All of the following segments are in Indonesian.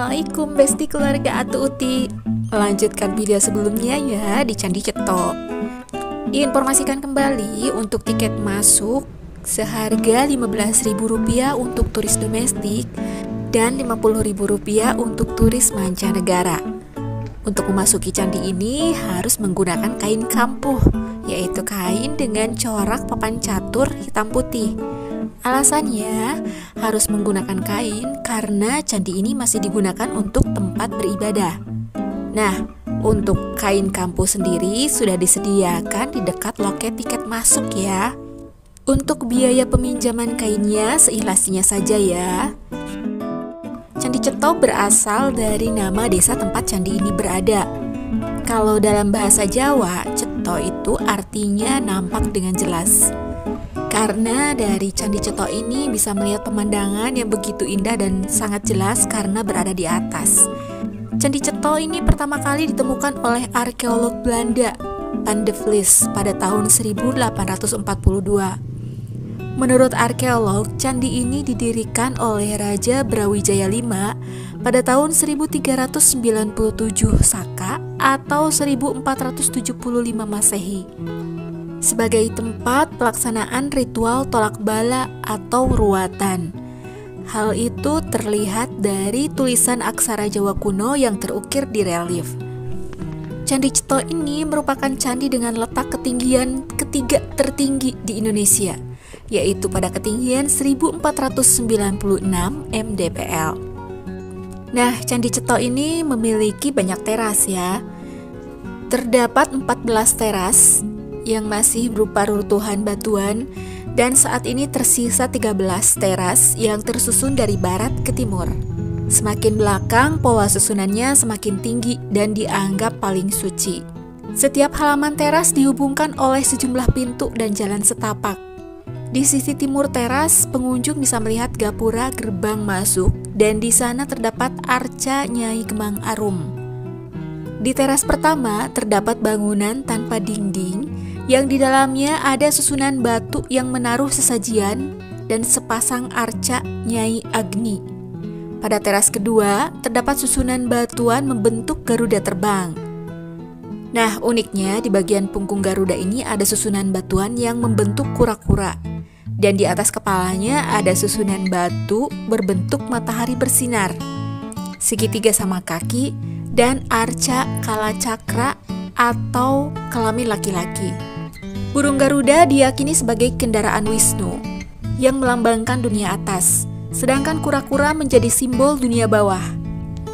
Assalamualaikum besti keluarga Atu Uti. Melanjutkan video sebelumnya ya di Candi Ceto. Diinformasikan kembali untuk tiket masuk seharga Rp15.000 untuk turis domestik dan Rp50.000 untuk turis mancanegara. Untuk memasuki candi ini harus menggunakan kain kampuh, yaitu kain dengan corak papan catur hitam putih. Alasannya harus menggunakan kain karena candi ini masih digunakan untuk tempat beribadah. Nah, untuk kain kampuh sendiri sudah disediakan di dekat loket tiket masuk ya. Untuk biaya peminjaman kainnya seikhlasnya saja ya. Candi Ceto berasal dari nama desa tempat candi ini berada. Kalau dalam bahasa Jawa, Ceto itu artinya nampak dengan jelas. Karena dari Candi Ceto ini bisa melihat pemandangan yang begitu indah dan sangat jelas karena berada di atas. Candi Ceto ini pertama kali ditemukan oleh arkeolog Belanda, Van de Vlis, pada tahun 1842. Menurut arkeolog, candi ini didirikan oleh Raja Brawijaya V pada tahun 1397 Saka atau 1475 Masehi. Sebagai tempat pelaksanaan ritual tolak bala atau ruatan. Hal itu terlihat dari tulisan aksara Jawa kuno yang terukir di relief. Candi Ceto ini merupakan candi dengan letak ketinggian ketiga tertinggi di Indonesia, yaitu pada ketinggian 1496 mdpl. Nah, Candi Ceto ini memiliki banyak teras ya. Terdapat 14 teras yang masih berupa reruntuhan batuan dan saat ini tersisa 13 teras yang tersusun dari barat ke timur. Semakin belakang, pola susunannya semakin tinggi dan dianggap paling suci. Setiap halaman teras dihubungkan oleh sejumlah pintu dan jalan setapak. Di sisi timur teras, pengunjung bisa melihat gapura gerbang masuk dan di sana terdapat arca Nyai Kemang Arum. Di teras pertama terdapat bangunan tanpa dinding yang di dalamnya ada susunan batu yang menaruh sesajian dan sepasang arca Nyai Agni. Pada teras kedua terdapat susunan batuan membentuk Garuda terbang. Nah, uniknya di bagian punggung Garuda ini ada susunan batuan yang membentuk kura-kura. Dan di atas kepalanya ada susunan batu berbentuk matahari bersinar, segitiga sama kaki, dan arca Kalacakra atau kelamin laki-laki. Burung Garuda diyakini sebagai kendaraan Wisnu yang melambangkan dunia atas, sedangkan kura-kura menjadi simbol dunia bawah.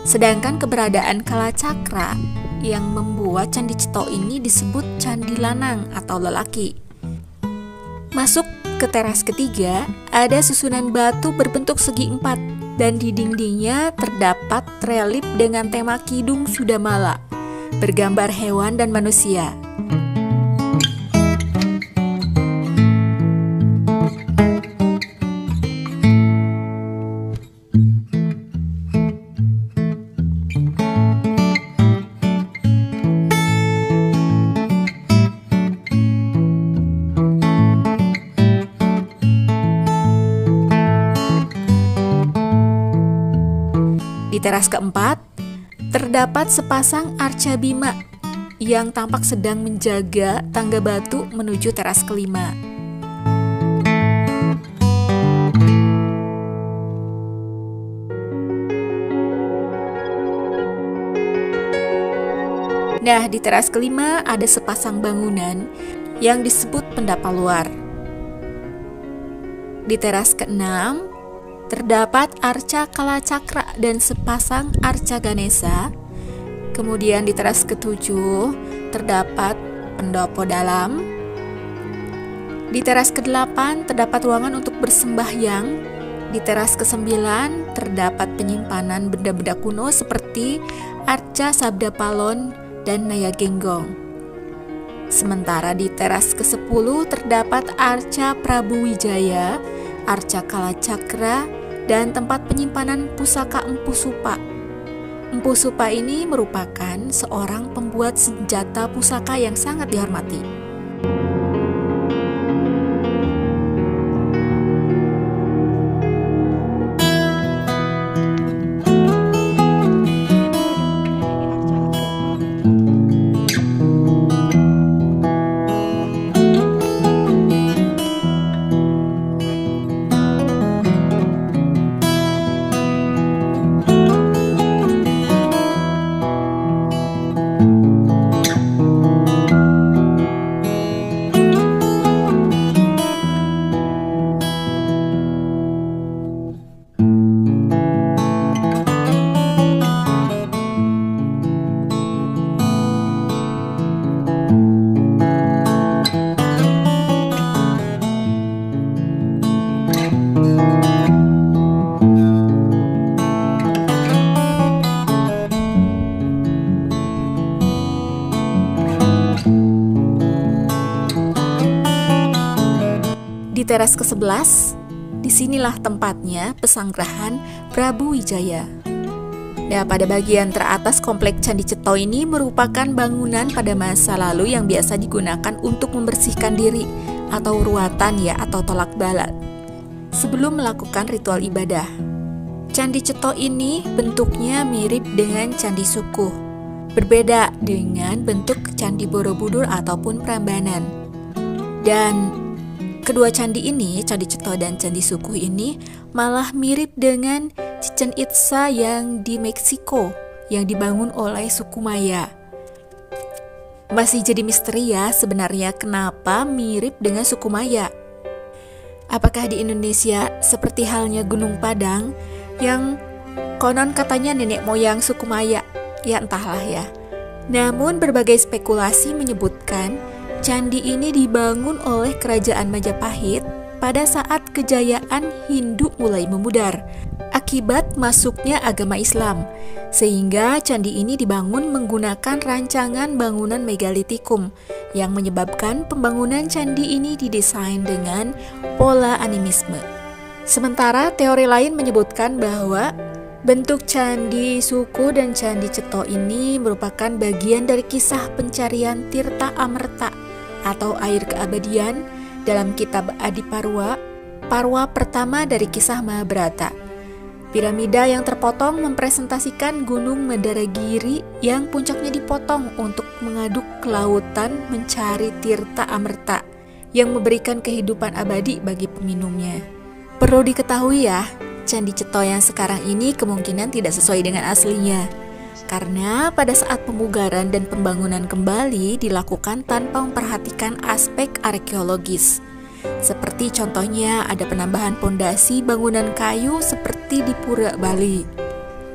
Sedangkan keberadaan Kalacakra yang membuat Candi Ceto ini disebut Candi Lanang atau lelaki. Masuk ke teras ketiga, ada susunan batu berbentuk segi empat dan di dindingnya terdapat relief dengan tema Kidung Sudamala, bergambar hewan dan manusia. Di teras keempat, terdapat sepasang arca Bima yang tampak sedang menjaga tangga batu menuju teras kelima. Nah, di teras kelima ada sepasang bangunan yang disebut pendapa luar. Di teras keenam, terdapat arca Kalacakra dan sepasang arca Ganesha. Kemudian di teras ketujuh terdapat pendopo dalam. Di teras ke-8 terdapat ruangan untuk bersembahyang. Di teras ke-9 terdapat penyimpanan benda-benda kuno seperti arca Sabda Palon dan Naya Genggong. Sementara di teras ke-10 terdapat arca Prabu Wijaya, arca Kalacakra, dan tempat penyimpanan pusaka Empu Supa. Empu Supa ini merupakan seorang pembuat senjata pusaka yang sangat dihormati. Di teras ke-11, disinilah tempatnya pesanggrahan Prabu Wijaya. Nah, pada bagian teratas komplek Candi Cetha ini merupakan bangunan pada masa lalu yang biasa digunakan untuk membersihkan diri atau ruatan atau tolak bala sebelum melakukan ritual ibadah. Candi Cetha ini bentuknya mirip dengan Candi Sukuh, berbeda dengan bentuk Candi Borobudur ataupun Prambanan. Dan kedua candi ini, Candi Cetha dan Candi Sukuh ini malah mirip dengan Chichén Itzá yang di Meksiko yang dibangun oleh suku Maya. Masih jadi misteri ya sebenarnya kenapa mirip dengan suku Maya. Apakah di Indonesia seperti halnya Gunung Padang yang konon katanya nenek moyang suku Maya? Ya entahlah ya. Namun berbagai spekulasi menyebutkan candi ini dibangun oleh kerajaan Majapahit pada saat kejayaan Hindu mulai memudar akibat masuknya agama Islam, sehingga candi ini dibangun menggunakan rancangan bangunan megalitikum yang menyebabkan pembangunan candi ini didesain dengan pola animisme. Sementara teori lain menyebutkan bahwa bentuk Candi Sukuh dan Candi Cetha ini merupakan bagian dari kisah pencarian Tirta Amerta atau air keabadian dalam kitab Adiparwa, parwa pertama dari kisah Mahabharata. Piramida yang terpotong mempresentasikan Gunung Mandaragiri yang puncaknya dipotong untuk mengaduk ke lautan mencari Tirta Amerta yang memberikan kehidupan abadi bagi peminumnya. Perlu diketahui ya, Candi Cetha yang sekarang ini kemungkinan tidak sesuai dengan aslinya, karena pada saat pemugaran dan pembangunan kembali dilakukan tanpa memperhatikan aspek arkeologis. Seperti contohnya ada penambahan pondasi bangunan kayu seperti di Pura Bali.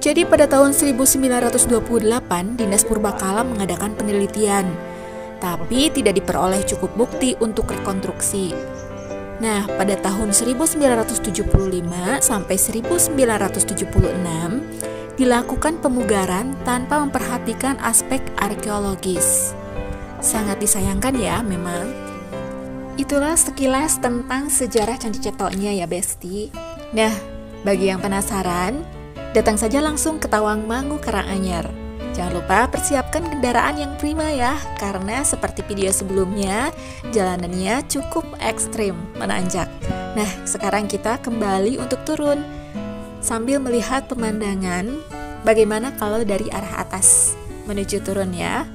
Jadi pada tahun 1928 Dinas Purbakala mengadakan penelitian, tapi tidak diperoleh cukup bukti untuk rekonstruksi. Nah, pada tahun 1975 sampai 1976 dilakukan pemugaran tanpa memperhatikan aspek arkeologis. Sangat disayangkan ya memang. Itulah sekilas tentang sejarah Candi Cetha-nya ya Besti. Nah, bagi yang penasaran, datang saja langsung ke Tawangmangu Karanganyar. Jangan lupa persiapkan kendaraan yang prima ya, karena seperti video sebelumnya, jalanannya cukup ekstrim, menanjak. Nah, sekarang kita kembali untuk turun, sambil melihat pemandangan, bagaimana kalau dari arah atas menuju turun ya.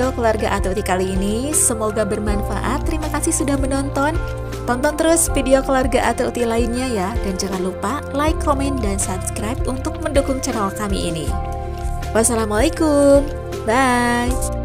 video keluarga Atuti kali ini. Semoga bermanfaat. Terima kasih sudah menonton. Tonton terus video keluarga Atuti lainnya ya. Dan jangan lupa like, komen, dan subscribe untuk mendukung channel kami ini. Wassalamualaikum. Bye.